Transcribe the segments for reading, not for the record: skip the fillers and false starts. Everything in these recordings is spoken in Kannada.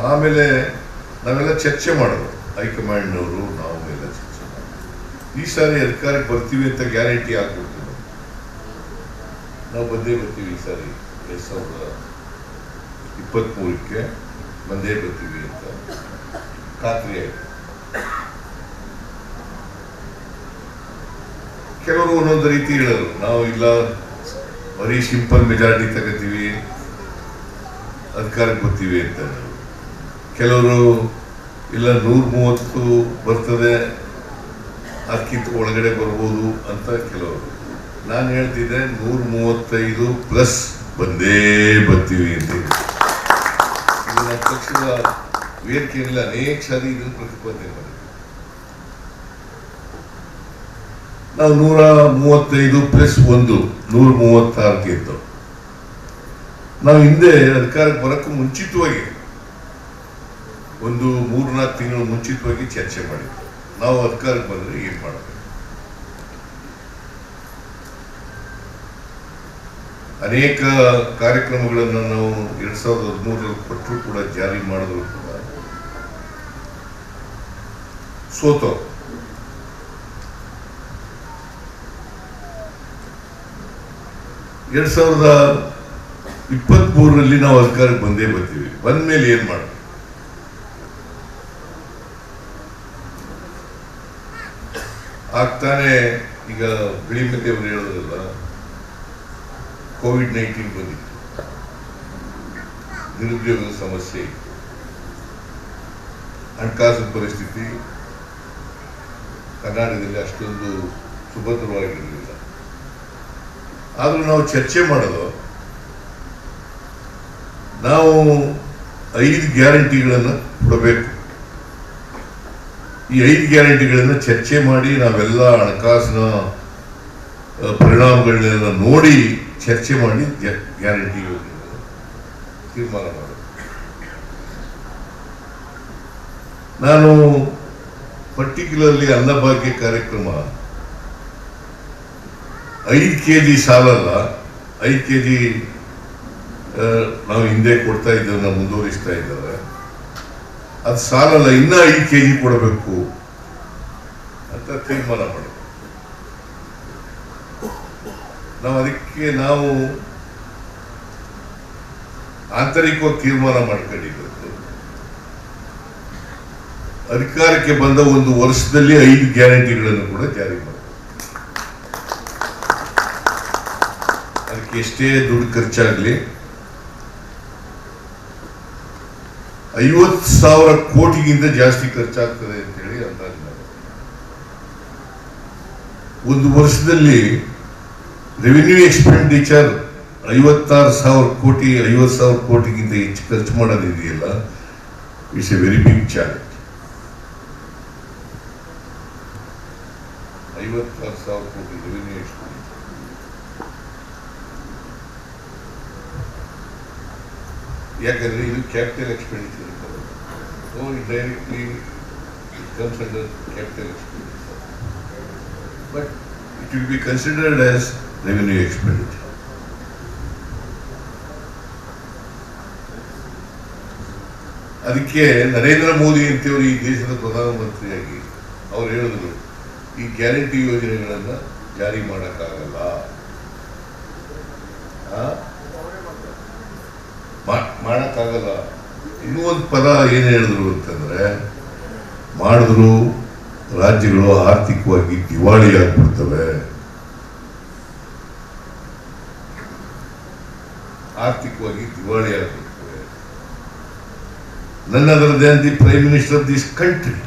ಆಮೇಲೆ ನಾವೆಲ್ಲ ಚರ್ಚೆ ಮಾಡೋದು, ಹೈಕಮಾಂಡ್ನವರು ನಾವು ಎಲ್ಲ ಚರ್ಚೆ ಮಾಡೋದು. ಈ ಸಾರಿ ಅಧಿಕಾರಕ್ಕೆ ಬರ್ತೀವಿ ಅಂತ ಗ್ಯಾರಂಟಿ ಆಗ್ಬಿಡ್ತೀವಿ, ನಾವು ಬಂದೇ ಬರ್ತೀವಿ. ಈ ಸಾರಿ 2023 ಬಂದೇ ಬರ್ತೀವಿ ಅಂತ ಖಾತ್ರಿ ಆಯ್ತು. ಕೆಲವರು ಒಂದೊಂದು ರೀತಿ ಹೇಳೋರು, ನಾವು ಇಲ್ಲ ಬರೀ ಸಿಂಪಲ್ ಮೆಜಾರಿಟಿ ತಗೋತೀವಿ, ಅಧಿಕಾರಕ್ಕೆ ಬರ್ತೀವಿ ಅಂತ. ಕೆಲವರು ಇಲ್ಲ 130 ಬರ್ತದೆ, ಅದಕ್ಕಿಂತ ಒಳಗಡೆ ಬರ್ಬೋದು ಅಂತ ಕೆಲವರು. ನಾನು ಹೇಳ್ತಿದ್ದೆ 135 ಪ್ಲಸ್ ಬಂದೇ ಬರ್ತೀವಿ ಅಂತ. ಇದು ನಮ್ಮ ಪಕ್ಷದ ವೇದಿಕೆಯಲ್ಲಿ ಅನೇಕ ಸಾರಿ ಇದನ್ನು ಪ್ರತಿಪಾದನೆ ಮಾಡಿದ್ವಿ. ನಾವು 135 ಪ್ಲಸ್ 1 136 ಇತ್ತು. ನಾವು ಹಿಂದೆ ಅಧಿಕಾರಕ್ಕೆ ಬರೋಕ್ಕೂ ಮುಂಚಿತವಾಗಿ ಒಂದು 3-4 ತಿಂಗಳು ಮುಂಚಿತವಾಗಿ ಚರ್ಚೆ ಮಾಡಿದ್ವಿ, ನಾವು ಅಧಿಕಾರಕ್ಕೆ ಬಂದರೆ ಏನು ಮಾಡಬೇಕು. ಅನೇಕ ಕಾರ್ಯಕ್ರಮಗಳನ್ನು ನಾವು 2013 ಕೊಟ್ಟರು ಕೂಡ, ಜಾರಿ ಮಾಡಿದ್ರು ಕೂಡ ಸೋತೋ. ಎರಡ್ 2023 ನಾವು ಅಧಿಕಾರಕ್ಕೆ ಬಂದೇ ಬರ್ತೀವಿ. ಬಂದ್ಮೇಲೆ ಏನ್ ಮಾಡೋದು? ಆಗ್ತಾನೆ ಈಗ ಬಿಳಿಮತಿ ಅವರು ಹೇಳೋದಲ್ಲ, COVID-19 ಬಂದಿತ್ತು, ನಿರುದ್ಯೋಗದ ಸಮಸ್ಯೆ ಇತ್ತು, ಹಣಕಾಸಿನ ಪರಿಸ್ಥಿತಿ ಕರ್ನಾಟಕದಲ್ಲಿ ಅಷ್ಟೊಂದು ಸುಭದ್ರವಾಗಿರಲಿಲ್ಲ. ಆದ್ರೂ ನಾವು ಚರ್ಚೆ ಮಾಡೋದು, ನಾವು 5 ಗ್ಯಾರಂಟಿಗಳನ್ನು ಕೊಡಬೇಕು. ಈ 5 ಗ್ಯಾರಂಟಿಗಳನ್ನು ಚರ್ಚೆ ಮಾಡಿ ನಾವೆಲ್ಲ ಹಣಕಾಸಿನ ಪರಿಣಾಮಗಳನ್ನೆಲ್ಲ ನೋಡಿ ಚರ್ಚೆ ಮಾಡಿ ಗ್ಯಾರಂಟಿ ಯೋಜನೆ ತೀರ್ಮಾನ ಮಾಡೋದು. ನಾನು ಪರ್ಟಿಕ್ಯುಲರ್ಲಿ ಅನ್ನಭಾಗ್ಯ ಕಾರ್ಯಕ್ರಮ 5 kg ಸಾಲಲ್ಲ, 5 kg ನಾವು ಹಿಂದೆ ಕೊಡ್ತಾ ಇದ್ದೇವೆ, ಮುಂದುವರಿಸ್ತಾ ಇದ್ದಾರೆ. ಅದು ಸಾಲಲ್ಲ, ಇನ್ನ 5 kg ಕೊಡಬೇಕು ಅಂತ ತೀರ್ಮಾನ ಮಾಡೋದು. ಅದಕ್ಕೆ ನಾವು ಆಂತರಿಕವಾಗಿ ತೀರ್ಮಾನ ಮಾಡ್ಕೊಂಡಿದ್ದು, ಅಧಿಕಾರಕ್ಕೆ ಬಂದ 1 ವರ್ಷದಲ್ಲಿ 5 ಗ್ಯಾರಂಟಿಗಳನ್ನು ಕೂಡ ಜಾರಿ ಮಾಡಿ, ಅದಕ್ಕೆ ಎಷ್ಟೇ ದುಡ್ಡು ಖರ್ಚಾಗಲಿ 50,000 ಕೋಟಿಗಿಂತ ಜಾಸ್ತಿ ಖರ್ಚಾಗ್ತದೆ ಅಂತ ಹೇಳಿ ಅಂದಾಜು ಮಾಡಿ 1 ವರ್ಷದಲ್ಲಿ ರೆವಿನ್ಯೂ ಎಕ್ಸ್ಪೆಂಡಿಚರ್ 56,000 ಕೋಟಿ, 50,000 ಕೋಟಿಗಿಂತ ಹೆಚ್ಚು ಖರ್ಚು ಮಾಡೋದಿದೆಯಲ್ಲ, it's a very big challenge. 56,000 ಕೋಟಿ ರೆವಿನ್ಯೂ ಎಕ್ಸ್ಪೆಂಡಿಚರ್. ಯಾಕಂದ್ರೆ ಇದು capital expenditure, so directly it comes under capital expenditure, but it will be considered as revenue expenditure. ಅದಕ್ಕೆ ನರೇಂದ್ರ ಮೋದಿ ಅಂತೇವರು ಈ ದೇಶದ ಪ್ರಧಾನಮಂತ್ರಿಯಾಗಿ ಅವ್ರು ಹೇಳಿದ್ರು, ಈ ಗ್ಯಾರಂಟಿ ಯೋಜನೆಗಳನ್ನ ಜಾರಿ ಮಾಡೋಕ್ಕಾಗಲ್ಲ, ಮಾಡಕ್ಕಾಗಲ್ಲ. ಇನ್ನೂ ಒಂದು ಪದ ಏನು ಹೇಳಿದ್ರು ಅಂತಂದ್ರೆ, ಮಾಡಿದ್ರು ರಾಜ್ಯಗಳು ಆರ್ಥಿಕವಾಗಿ ದಿವಾಳಿ ಆಗ್ಬಿಡ್ತವೆ, ಆರ್ಥಿಕವಾಗಿ ದಿವಾಳಿ ಆಗ್ಬಿಡ್ತವೆ. None other than the prime minister of this country.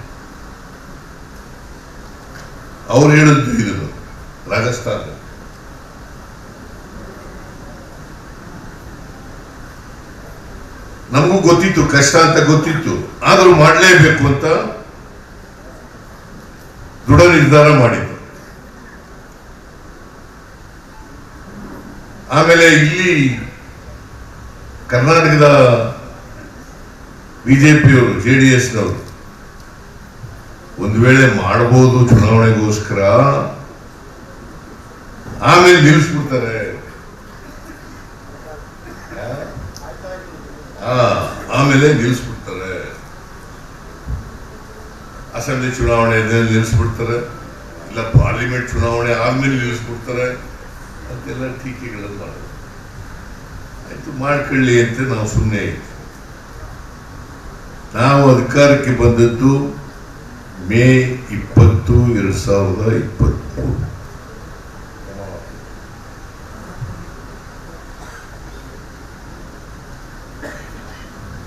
ಅವ್ರು ಹೇಳಿದ್ದು ಇದನ್ನು ರಾಜಸ್ಥಾನ. ನಮಗೂ ಗೊತ್ತಿತ್ತು ಕಷ್ಟ ಅಂತ ಗೊತ್ತಿತ್ತು, ಆದರೂ ಮಾಡಲೇಬೇಕು ಅಂತ ದೃಢ ನಿರ್ಧಾರ ಮಾಡಿದ್ದು. ಆಮೇಲೆ ಇಲ್ಲಿ ಕರ್ನಾಟಕದ ಬಿಜೆಪಿಯವರು, JDSನವರು ಒಂದು ವೇಳೆ ಮಾಡಬಹುದು ಚುನಾವಣೆಗೋಸ್ಕರ, ಆಮೇಲೆ ನಿಲ್ಲಿಸ್ಬಿಡ್ತಾರೆ. ಆಮೇಲೆ ನಿಲ್ಲಿಸ್ಬಿಡ್ತಾರೆ. ಅಸೆಂಬ್ಲಿ ಚುನಾವಣೆ ನಿಲ್ಲಿಸ್ಬಿಡ್ತಾರೆ, ಇಲ್ಲ ಪಾರ್ಲಿಮೆಂಟ್ ಚುನಾವಣೆ ಆದ್ಮೇಲೆ ನಿಲ್ಲಿಸ್ಬಿಡ್ತಾರೆ ಅಂತೆಲ್ಲ ಟೀಕೆಗಳನ್ನು ಮಾಡೋದು. ಆಯ್ತು, ಮಾಡ್ಕೊಳ್ಳಿ ಅಂತ ನಾವು ಸುಮ್ಮನೆ ಇತ್ತು. ನಾವು ಅಧಿಕಾರಕ್ಕೆ ಬಂದದ್ದು ಮೇ 20, 2023.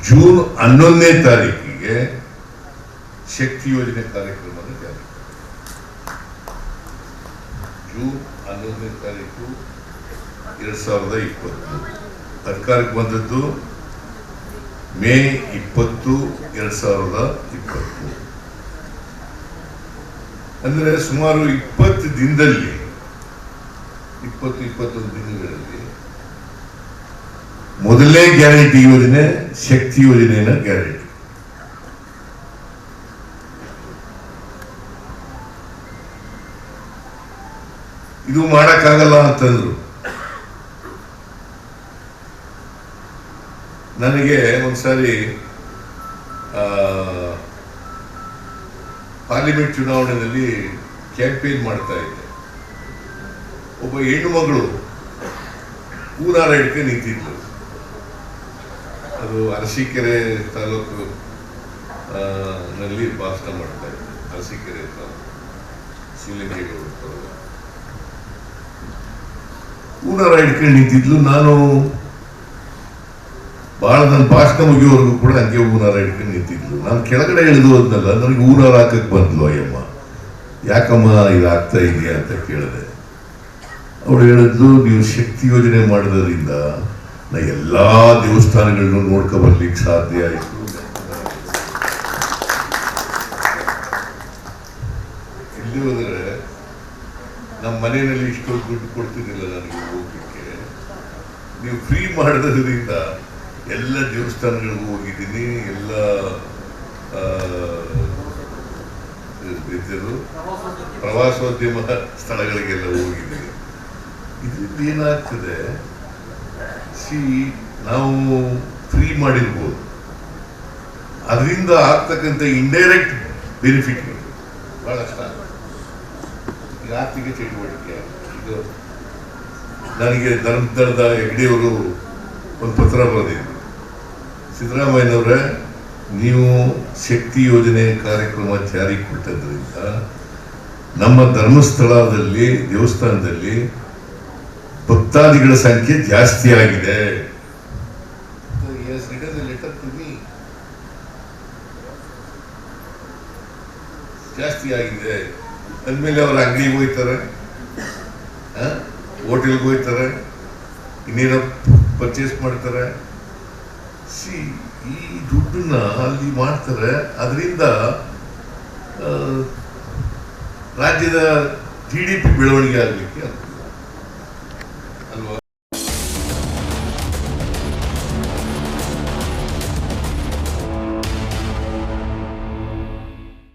ಜೂನ್ 11ನೇ ತಾರೀಕಿಗೆ ಶಕ್ತಿ ಯೋಜನೆ ಕಾರ್ಯಕ್ರಮದ ಜಾರಿ. ಜೂನ್ 11ನೇ ತಾರೀಕು 2023. ಅಧಿಕಾರಕ್ಕೆ ಬಂದದ್ದು ಮೇ 20, 2023. ಅಂದ್ರೆ ಸುಮಾರು 20 ದಿನದಲ್ಲಿ 21 ದಿನಗಳಲ್ಲಿ ಮೊದಲನೇ ಗ್ಯಾರಂಟಿ ಯೋಜನೆ ಶಕ್ತಿ ಯೋಜನೆಯ ಗ್ಯಾರಂಟಿ. ಇದು ಮಾಡಕ್ಕಾಗಲ್ಲ ಅಂತಂದ್ರು. ನನಗೆ ಒಂದ್ಸಾರಿ ಪಾರ್ಲಿಮೆಂಟ್ ಚುನಾವಣೆಯಲ್ಲಿ ಕ್ಯಾಂಪೇನ್ ಮಾಡ್ತಾ ಇದ್ದೆ. ಒಬ್ಬ ಹೆಣ್ಣು ಮಗಳು ಊರಾರ ಹಿಡ್ಕೆ ನಿಂತಿದ್ಲು. ಅದು ಅರಸೀಕೆರೆ ತಾಲೂಕು ನಲ್ಲಿ ಭಾಷಣ ಮಾಡ್ತಾ ಇದ್ದೆ. ಅರಸೀಕೆರೆ ತಾಲೂಕು ಶಿವಲಿಂಗೇಗೌಡ ಊರಾರ ಹಿಡ್ಕೊಂಡು ನಿಂತಿದ್ಲು. ನಾನು ಬಹಳ ನನ್ನ ಭಾಷಣ ಮುಗಿಯೋವರೆಗೂ ಕೂಡ ಹಂಗೆ ಊರಾರ ಹಿಡ್ಕೊಂಡು ನಿಂತಿದ್ಲು. ನಾನು ಕೆಳಗಡೆ ಇಳಿದು ಹೋದ್ನಲ್ಲ, ನನಗೆ ಊರಾರ ಹಾಕಕ್ಕೆ ಬಂದ್ಲು. ಅಯ್ಯಮ್ಮ, ಯಾಕಮ್ಮ ಇದಾಗ್ತಾ ಇದೆಯಾ ಅಂತ ಕೇಳಿದೆ. ಅವಳು ಹೇಳಿದ್ಲು, ನೀವು ಶಕ್ತಿ ಯೋಜನೆ ಮಾಡೋದ್ರಿಂದ ನಾ ಎಲ್ಲಾ ದೇವಸ್ಥಾನಗಳನ್ನು ನೋಡ್ಕೊ ಬರ್ಲಿಕ್ಕೆ ಸಾಧ್ಯ ಆಯಿತು. ಇಲ್ಲಿ ಹೋದ್ರೆ ನಮ್ಮ ಮನೆಯಲ್ಲಿ ಇಷ್ಟೊಂದು ದುಡ್ಡು ಕೊಡ್ತಿದ್ದಿಲ್ಲ ನನಗೆ ಹೋಗ್ಲಿಕ್ಕೆ. ನೀವು ಫ್ರೀ ಮಾಡೋದ್ರಿಂದ ಎಲ್ಲ ದೇವಸ್ಥಾನಗಳಿಗೂ ಹೋಗಿದ್ದೀನಿ, ಎಲ್ಲ ಪ್ರವಾಸೋದ್ಯಮ ಸ್ಥಳಗಳಿಗೆಲ್ಲ ಹೋಗಿದ್ದೀನಿ. ಇದರಿಂದ ಏನಾಗ್ತದೆ, ನಾವು ಫ್ರೀ ಮಾಡಿರ್ಬೋದು, ಅದರಿಂದ ಆಗ್ತಕ್ಕಂಥ ಇಂಡೈರೆಕ್ಟ್ ಬೆನಿಫಿಟ್ ಬಹಳಷ್ಟು ಈಗ ಆರ್ಥಿಕ ಚಟುವಟಿಕೆ. ಇದು ನನಗೆ ಧರ್ಮಸ್ಥಳದ ಹೆಗ್ಡೆಯವರು ಒಂದು ಪತ್ರ ಬರೆದಿದ್ರು. ಸಿದ್ದರಾಮಯ್ಯನವರೇ, ನೀವು ಶಕ್ತಿ ಯೋಜನೆ ಕಾರ್ಯಕ್ರಮ ಜಾರಿ ಕೊಟ್ಟದ್ರಿಂದ ನಮ್ಮ ಧರ್ಮಸ್ಥಳದಲ್ಲಿ ದೇವಸ್ಥಾನದಲ್ಲಿ ಭಕ್ತಾದಿಗಳ ಸಂಖ್ಯೆ ಜಾಸ್ತಿ ಆಗಿದೆ. ಜಾಸ್ತಿ ಆಗಿದೆ ಅಂದಮೇಲೆ ಅವ್ರ ಅಂಗಡಿಗೆ ಹೋಗ್ತಾರೆ, ಹೋಟೆಲ್ಗೆ ಹೋಗ್ತಾರೆ, ಇನ್ನೇನೋ ಪರ್ಚೇಸ್ ಮಾಡ್ತಾರೆ. ಈ ದುಡ್ಡನ್ನ ಅಲ್ಲಿ ಮಾಡ್ತಾರೆ. ಅದರಿಂದ ರಾಜ್ಯದ GDP ಬೆಳವಣಿಗೆ ಆಗ್ಲಿಕ್ಕೆ ಅಲ್ವಾ?